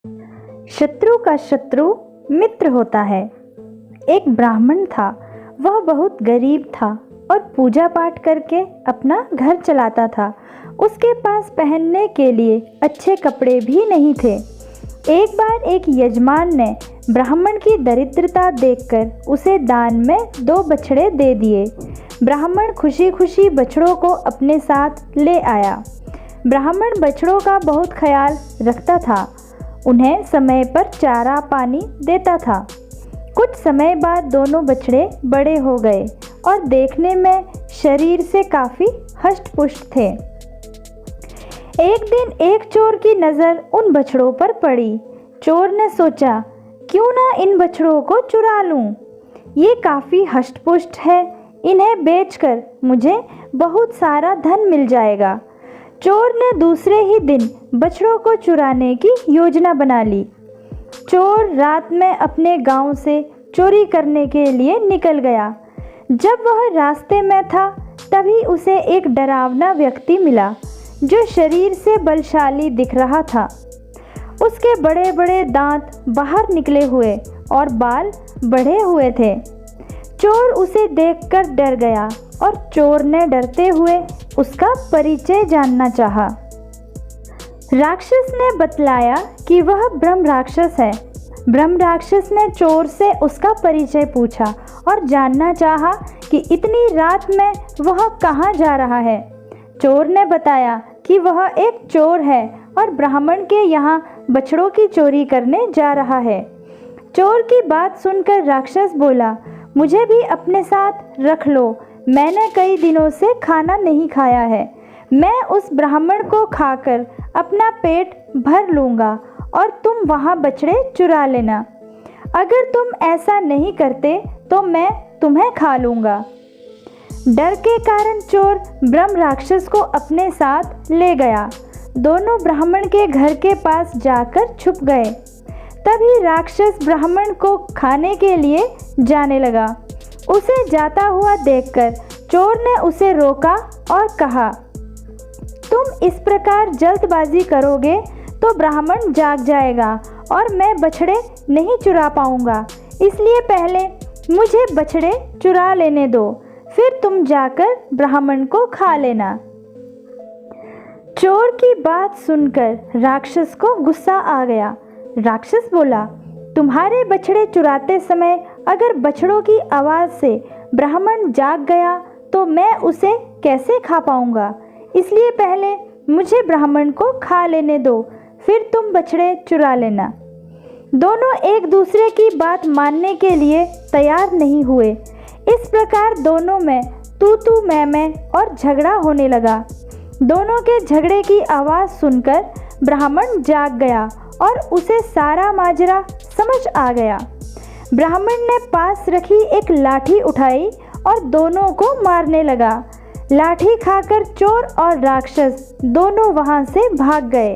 शत्रु का शत्रु मित्र होता है। एक ब्राह्मण था, वह बहुत गरीब था और पूजा पाठ करके अपना घर चलाता था। उसके पास पहनने के लिए अच्छे कपड़े भी नहीं थे। एक बार एक यजमान ने ब्राह्मण की दरिद्रता देखकर उसे दान में 2 बछड़े दे दिए। ब्राह्मण खुशी खुशी बछड़ों को अपने साथ ले आया। ब्राह्मण बछड़ों का बहुत ख्याल रखता था, उन्हें समय पर चारा पानी देता था। कुछ समय बाद दोनों बछड़े बड़े हो गए और देखने में शरीर से काफ़ी हष्ट-पुष्ट थे। एक दिन एक चोर की नज़र उन बछड़ों पर पड़ी। चोर ने सोचा, क्यों ना इन बछड़ों को चुरा लूं? ये काफ़ी हष्ट-पुष्ट है, इन्हें बेचकर मुझे बहुत सारा धन मिल जाएगा। चोर ने दूसरे ही दिन बछड़ों को चुराने की योजना बना ली। चोर रात में अपने गांव से चोरी करने के लिए निकल गया। जब वह रास्ते में था तभी उसे एक डरावना व्यक्ति मिला जो शरीर से बलशाली दिख रहा था। उसके बड़े बड़े दांत बाहर निकले हुए और बाल बढ़े हुए थे। चोर उसे देखकर डर गया और चोर ने डरते हुए उसका परिचय जानना चाहा। राक्षस ने बतलाया कि वह ब्रह्म राक्षस है। ब्रह्म राक्षस ने चोर से उसका परिचय पूछा और जानना चाहा कि इतनी रात में वह कहाँ जा रहा है। चोर ने बताया कि वह एक चोर है और ब्राह्मण के यहाँ बछड़ों की चोरी करने जा रहा है। चोर की बात सुनकर राक्षस बोला, मुझे भी अपने साथ रख लो, मैंने कई दिनों से खाना नहीं खाया है। मैं उस ब्राह्मण को खाकर अपना पेट भर लूँगा और तुम वहाँ बछड़े चुरा लेना। अगर तुम ऐसा नहीं करते तो मैं तुम्हें खा लूँगा। डर के कारण चोर ब्रह्म राक्षस को अपने साथ ले गया। दोनों ब्राह्मण के घर के पास जाकर छुप गए। तभी राक्षस ब्राह्मण को खाने के लिए जाने लगा। उसे जाता हुआ देखकर चोर ने उसे रोका और कहा, तुम इस प्रकार जल्दबाजी करोगे तो ब्राह्मण जाग जाएगा और मैं बछड़े नहीं चुरा पाऊंगा। इसलिए पहले मुझे बछड़े चुरा लेने दो, फिर तुम जाकर ब्राह्मण को खा लेना। चोर की बात सुनकर राक्षस को गुस्सा आ गया। राक्षस बोला, तुम्हारे बछड़े चुराते समय अगर बछड़ों की आवाज़ से ब्राह्मण जाग गया तो मैं उसे कैसे खा पाऊंगा? इसलिए पहले मुझे ब्राह्मण को खा लेने दो, फिर तुम बछड़े चुरा लेना। दोनों एक दूसरे की बात मानने के लिए तैयार नहीं हुए। इस प्रकार दोनों में तू मैं और झगड़ा होने लगा। दोनों के झगड़े की आवाज़ सुनकर ब्राह्मण जाग गया और उसे सारा माजरा समझ आ गया। ब्राह्मण ने पास रखी एक लाठी उठाई और दोनों को मारने लगा। लाठी खाकर चोर और राक्षस दोनों वहां से भाग गए।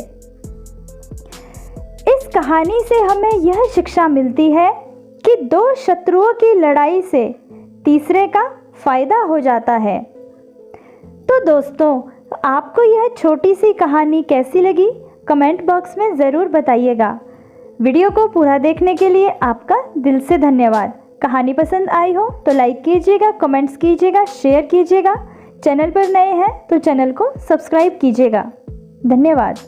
इस कहानी से हमें यह शिक्षा मिलती है कि 2 शत्रुओं की लड़ाई से तीसरे का फायदा हो जाता है। तो दोस्तों, आपको यह छोटी सी कहानी कैसी लगी? कमेंट बॉक्स में ज़रूर बताइएगा। वीडियो को पूरा देखने के लिए आपका दिल से धन्यवाद। कहानी पसंद आई हो तो लाइक कीजिएगा, कमेंट्स कीजिएगा, शेयर कीजिएगा। चैनल पर नए हैं तो चैनल को सब्सक्राइब कीजिएगा। धन्यवाद।